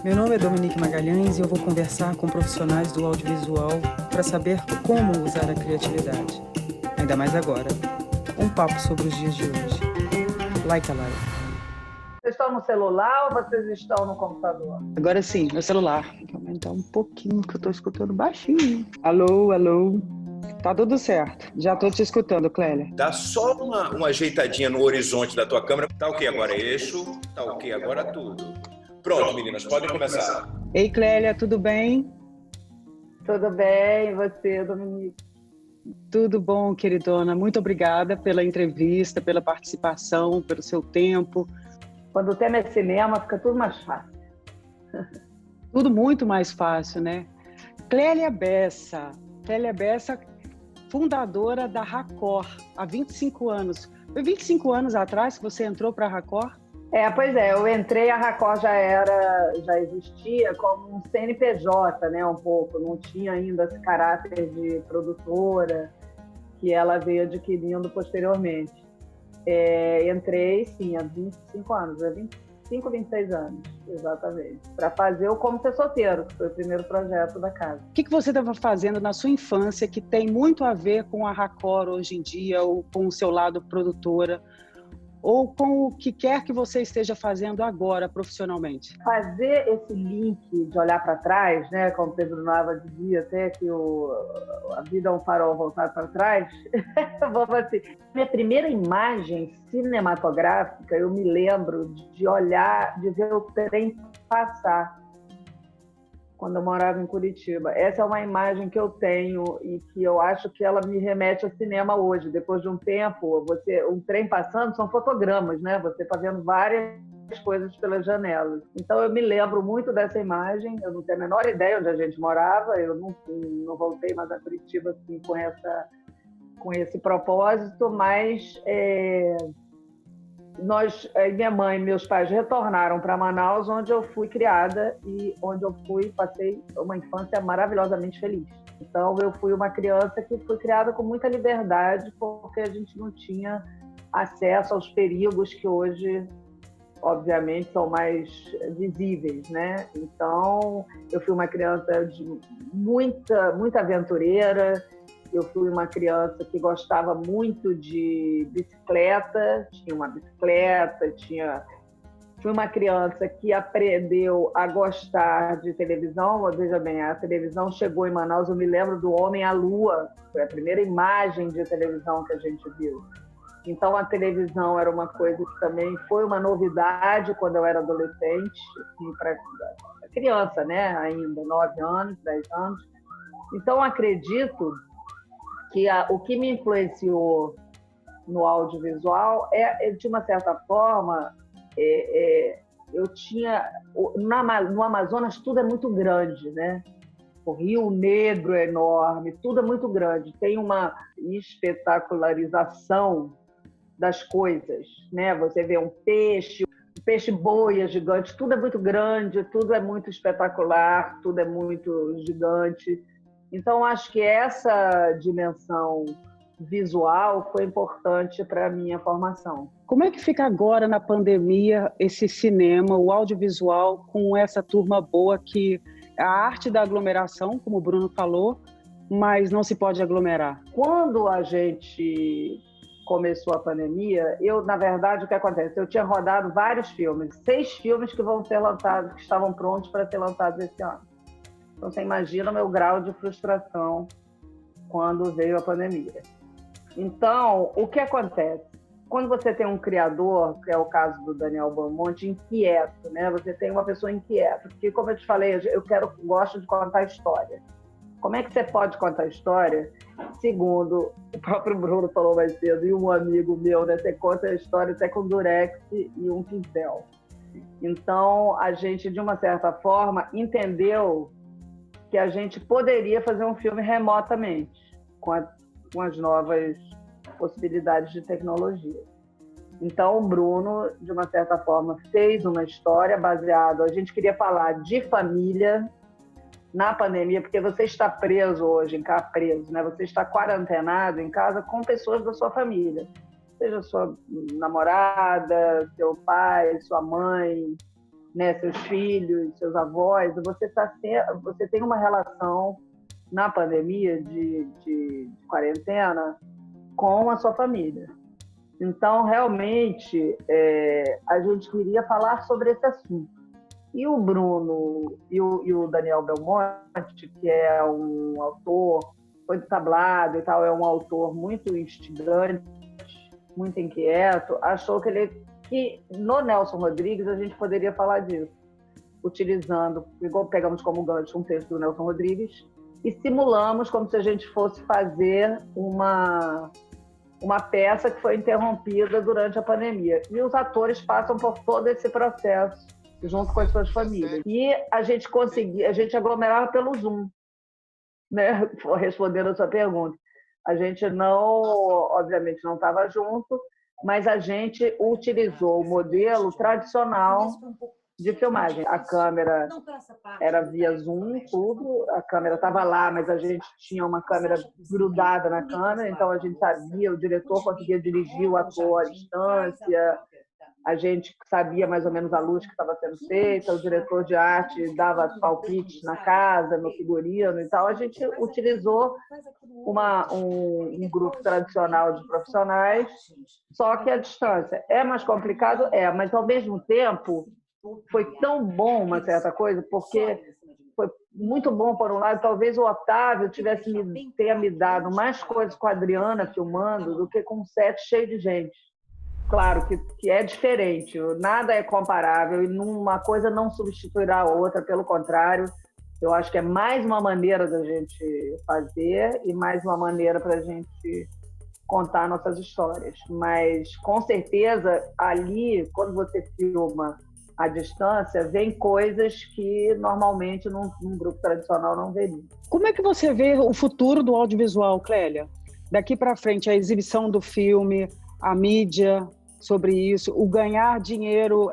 Meu nome é Dominique Magalhães e eu vou conversar com profissionais do audiovisual para saber como usar a criatividade. Ainda mais agora. Um papo sobre os dias de hoje. Like a live. Vocês estão no celular ou vocês estão no computador? Agora sim, meu celular. Vou aumentar um pouquinho que eu tô escutando baixinho. Alô, alô. Tá tudo certo. Já tô te escutando, Clélia. Dá só uma ajeitadinha no horizonte da tua câmera. Tá ok agora eixo, tá ok agora tudo. Pronto, meninas, podem começar. Ei, Clélia, tudo bem? Tudo bem, e você, Dominique? Tudo bom, queridona. Muito obrigada pela entrevista, pela participação, pelo seu tempo. Quando o tema é cinema, fica tudo mais fácil. Tudo muito mais fácil, né? Clélia Bessa, fundadora da Racor, há 25 anos. Foi 25 anos atrás que você entrou para a Racor? Pois é, eu entrei, a Racor já existia como um CNPJ, né, um pouco, não tinha ainda esse caráter de produtora que ela veio adquirindo posteriormente. Entrei, sim, há 25 anos, há 25, 26 anos, exatamente, para fazer o Como Ser Solteiro, que foi o primeiro projeto da casa. O que você estava fazendo na sua infância que tem muito a ver com a Racor hoje em dia, ou com o seu lado produtora, ou com o que quer que você esteja fazendo agora profissionalmente? Fazer esse link de olhar para trás, né, como Pedro Nava dizia até que a vida é um farol voltado para trás, vamos assim, minha primeira imagem cinematográfica, eu me lembro de olhar, de ver o trem passar quando eu morava em Curitiba. Essa é uma imagem que eu tenho e que eu acho que ela me remete ao cinema hoje. Depois de um tempo, um trem passando são fotogramas, né? Você está vendo várias coisas pelas janelas. Então eu me lembro muito dessa imagem. Eu não tenho a menor ideia onde a gente morava. Eu não voltei mais a Curitiba assim, com esse propósito, mas minha mãe e meus pais retornaram para Manaus, onde eu fui criada e onde passei uma infância maravilhosamente feliz. Então, eu fui uma criança que foi criada com muita liberdade, porque a gente não tinha acesso aos perigos que hoje, obviamente, são mais visíveis, né? Então, eu fui uma criança muita aventureira. Eu fui uma criança que gostava muito de bicicleta, tinha uma bicicleta, fui uma criança que aprendeu a gostar de televisão. Veja bem, a televisão chegou em Manaus, eu me lembro do Homem à Lua, foi a primeira imagem de televisão que a gente viu. Então, a televisão era uma coisa que também foi uma novidade quando eu era adolescente, assim, para criança, né? Ainda, 9 anos, 10 anos. Então, acredito que o que me influenciou no audiovisual de uma certa forma, eu tinha... No Amazonas, tudo é muito grande, né? O Rio Negro é enorme, tudo é muito grande. Tem uma espetacularização das coisas, né? Você vê um peixe-boia gigante, tudo é muito grande, tudo é muito espetacular, tudo é muito gigante. Então, acho que essa dimensão visual foi importante para a minha formação. Como é que fica agora, na pandemia, esse cinema, o audiovisual, com essa turma boa que é a arte da aglomeração, como o Bruno falou, mas não se pode aglomerar? Quando a gente começou a pandemia, na verdade, o que acontece? Eu tinha rodado vários filmes, 6 filmes que vão ser lançados, que estavam prontos para ser lançados esse ano. Então, você imagina o meu grau de frustração quando veio a pandemia. Então, o que acontece? Quando você tem um criador, que é o caso do Daniel Belmonte, inquieto, né? Você tem uma pessoa inquieta, porque, como eu te falei, gosto de contar história. Como é que você pode contar história? Segundo o próprio Bruno falou mais cedo, e um amigo meu, né? Você conta a história até com durex e um pincel. Então, a gente, de uma certa forma, entendeu que a gente poderia fazer um filme remotamente, com as novas possibilidades de tecnologia. Então, o Bruno, de uma certa forma, fez uma história baseada... A gente queria falar de família na pandemia, porque você está preso hoje, né? Você está quarentenado em casa com pessoas da sua família. Seja sua namorada, seu pai, sua mãe, né, seus filhos, seus avós, você tem uma relação na pandemia de quarentena com a sua família. Então, realmente, a gente queria falar sobre esse assunto. E o Bruno e o Daniel Belmonte, que é um autor, foi do Tablado e tal, é um autor muito instigante, muito inquieto, achou que no Nelson Rodrigues a gente poderia falar disso, utilizando, igual pegamos como gancho um texto do Nelson Rodrigues e simulamos como se a gente fosse fazer uma peça que foi interrompida durante a pandemia. E os atores passam por todo esse processo junto com as suas famílias. E a gente aglomerava pelo Zoom, né? Respondendo a sua pergunta. A gente obviamente não estava junto, mas a gente utilizou o modelo tradicional de filmagem. A câmera era via Zoom, tudo. A câmera estava lá, mas a gente tinha uma câmera grudada na câmera, então a gente sabia, o diretor conseguia dirigir o ator à distância, a gente sabia mais ou menos a luz que estava sendo feita, o diretor de arte dava palpites na casa, no figurino e tal. A gente utilizou um grupo tradicional de profissionais, só que a distância é mais complicado, mas ao mesmo tempo foi tão bom uma certa coisa, porque foi muito bom, por um lado, talvez o Otávio tenha me dado mais coisas com a Adriana filmando do que com um set cheio de gente. Claro que é diferente, nada é comparável e uma coisa não substituirá a outra, pelo contrário, eu acho que é mais uma maneira da gente fazer e mais uma maneira para a gente contar nossas histórias. Mas, com certeza, ali, quando você filma à distância, vem coisas que normalmente num grupo tradicional não veria. Como é que você vê o futuro do audiovisual, Clélia? Daqui para frente, a exibição do filme, a mídia sobre isso, o ganhar dinheiro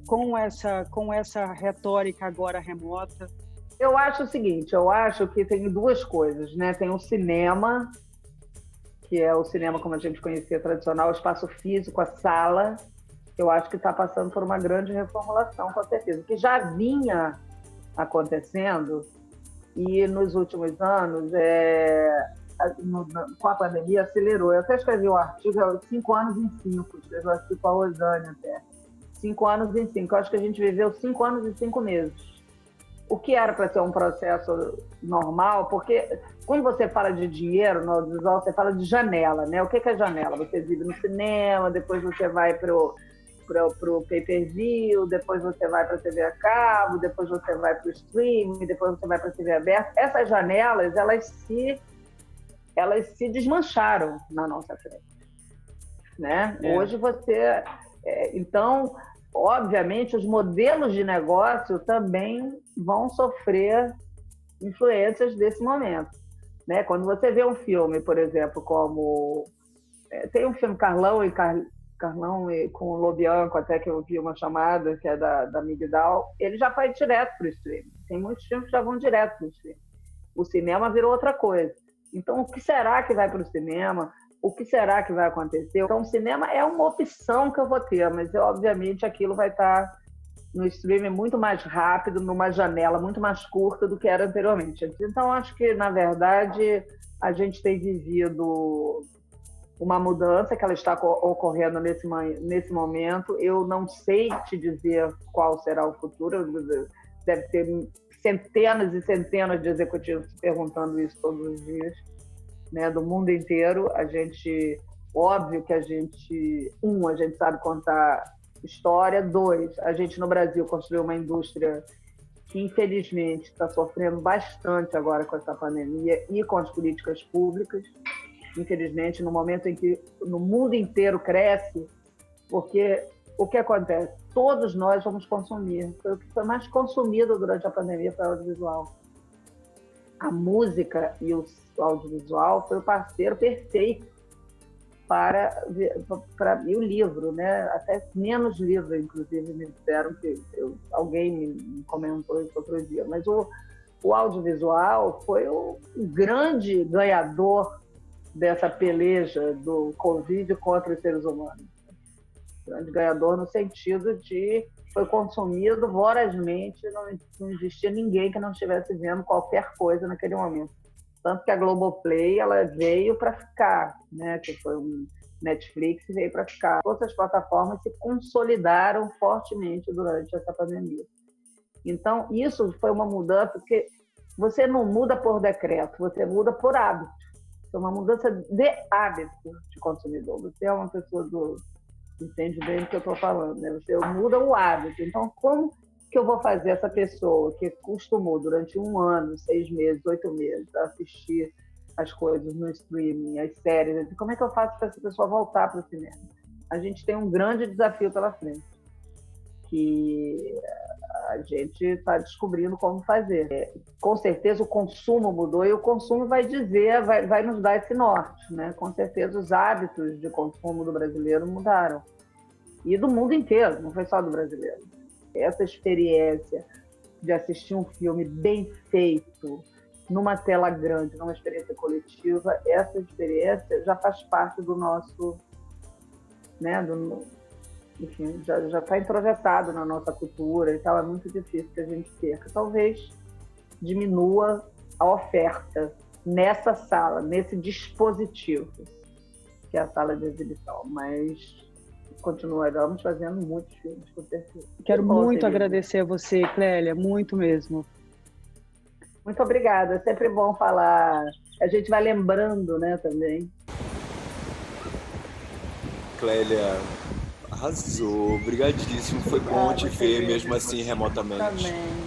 com essa retórica agora remota? Eu acho o seguinte, eu acho que tem duas coisas, né? Tem o cinema, que é o cinema como a gente conhecia tradicional, o espaço físico, a sala, eu acho que está passando por uma grande reformulação, com certeza, que já vinha acontecendo e nos últimos anos, com a pandemia, acelerou. Eu até escrevi um artigo, 5 anos em 5, escrevi um artigo com a Rosane até. 5 anos em 5, eu acho que a gente viveu 5 anos e 5 meses. O que era para ser um processo normal, porque quando você fala de dinheiro no audiovisual, você fala de janela, né? O que é janela? Você vive no cinema, depois você vai para o pay-per-view, depois você vai para a TV a cabo, depois você vai para o streaming, depois você vai para a TV aberta. Essas janelas, elas se desmancharam na nossa frente, né? Hoje você... então, obviamente, os modelos de negócio também vão sofrer influências desse momento, né? Quando você vê um filme, por exemplo, como... tem um filme Carlão e com o Lobianco, até que eu vi uma chamada, que é da Migdal, ele já vai direto para o streaming. Tem muitos filmes que já vão direto para o streaming. O cinema virou outra coisa. Então, o que será que vai para o cinema? O que será que vai acontecer? Então, o cinema é uma opção que eu vou ter, mas, obviamente, aquilo vai estar no streaming muito mais rápido, numa janela muito mais curta do que era anteriormente. Então, acho que, na verdade, a gente tem vivido uma mudança que ela está ocorrendo nesse momento. Eu não sei te dizer qual será o futuro. Deve ter centenas e centenas de executivos perguntando isso todos os dias, né, do mundo inteiro. Óbvio que a gente sabe contar história. 2, a gente no Brasil construiu uma indústria que infelizmente está sofrendo bastante agora com essa pandemia e com as políticas públicas. Infelizmente, no momento em que no mundo inteiro cresce, porque o que acontece? Todos nós vamos consumir. Foi o que foi mais consumido durante a pandemia para o audiovisual. A música e o audiovisual foi o parceiro perfeito para e o livro, né? Até menos livro, inclusive, me disseram que alguém me comentou isso outro dia. Mas o audiovisual foi o grande ganhador dessa peleja do Covid contra os seres humanos. Grande ganhador no sentido de foi consumido vorazmente, não existia ninguém que não estivesse vendo qualquer coisa naquele momento. Tanto que a Globoplay, ela veio para ficar, né? Que foi um Netflix, veio para ficar. Todas as plataformas se consolidaram fortemente durante essa pandemia. Então, isso foi uma mudança, porque você não muda por decreto, você muda por hábito. É uma mudança de hábito de consumidor. Você é uma pessoa entende bem o que eu estou falando, né? Você muda o hábito. Então, como que eu vou fazer essa pessoa que costumou durante 1 ano, 6 meses, 8 meses, a assistir as coisas no streaming, as séries, como é que eu faço para essa pessoa voltar para o cinema? A gente tem um grande desafio pela frente, que a gente está descobrindo como fazer. Com certeza o consumo mudou e o consumo vai dizer, vai nos dar esse norte, né? Com certeza os hábitos de consumo do brasileiro mudaram. E do mundo inteiro, não foi só do brasileiro. Essa experiência de assistir um filme bem feito, numa tela grande, numa experiência coletiva, essa experiência já faz parte do nosso, né, enfim, já está introjetado na nossa cultura, então é muito difícil que a gente perca. Talvez diminua a oferta nessa sala, nesse dispositivo, que é a sala de exibição, mas continuaremos fazendo muitos filmes, com certeza. Quero muito agradecer a você, Clélia, muito mesmo. Muito obrigada, é sempre bom falar, a gente vai lembrando, né, também. Clélia, arrasou, obrigadíssimo, foi bom te ver mesmo assim remotamente. Também.